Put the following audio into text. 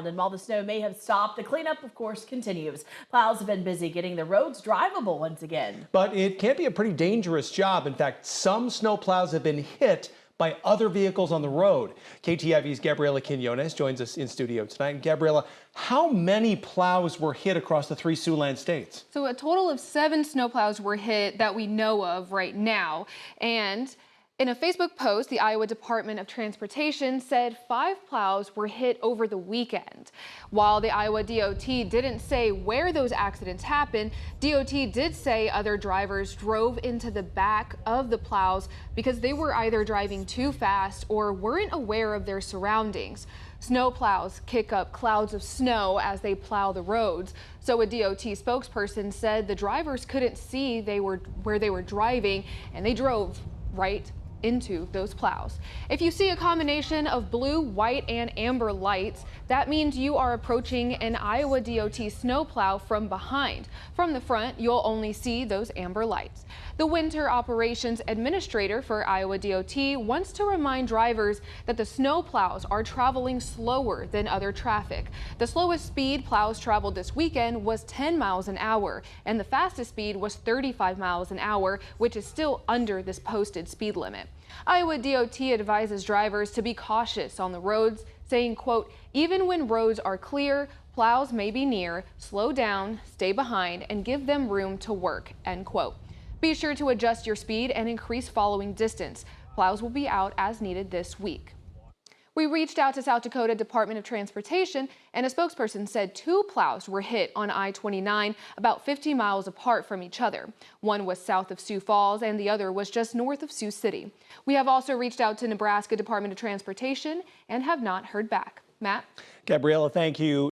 ground. And while the snow may have stopped, the cleanup, of course, continues. Plows have been busy getting the roads drivable once again. But it can be a pretty dangerous job. In fact, some snow plows have been hit by other vehicles on the road. KTIV's Gabriela Quinones joins us in studio tonight. And Gabriela, how many plows were hit across the 3 Siouxland states? So a total of 7 snowplows were hit that we know of right now. And in a Facebook post, the Iowa Department of Transportation said 5 plows were hit over the weekend. While the Iowa DOT didn't say where those accidents happened, DOT did say other drivers drove into the back of the plows because they were either driving too fast or weren't aware of their surroundings. Snow plows kick up clouds of snow as they plow the roads. So a DOT spokesperson said the drivers couldn't see where they were driving, and they drove right into those plows. If you see a combination of blue, white, and amber lights, that means you are approaching an Iowa DOT snowplow from behind. From the front, you'll only see those amber lights. The Winter Operations Administrator for Iowa DOT wants to remind drivers that the snowplows are traveling slower than other traffic. The slowest speed plows traveled this weekend was 10 miles an hour, and the fastest speed was 35 miles an hour, which is still under this posted speed limit. Iowa DOT advises drivers to be cautious on the roads, saying, quote, even when roads are clear, plows may be near, slow down, stay behind, and give them room to work, end quote. Be sure to adjust your speed and increase following distance. Plows will be out as needed this week. We reached out to South Dakota Department of Transportation, and a spokesperson said 2 plows were hit on I-29 about 50 miles apart from each other. One was south of Sioux Falls and the other was just north of Sioux City. We have also reached out to Nebraska Department of Transportation and have not heard back. Matt? Gabriela, thank you.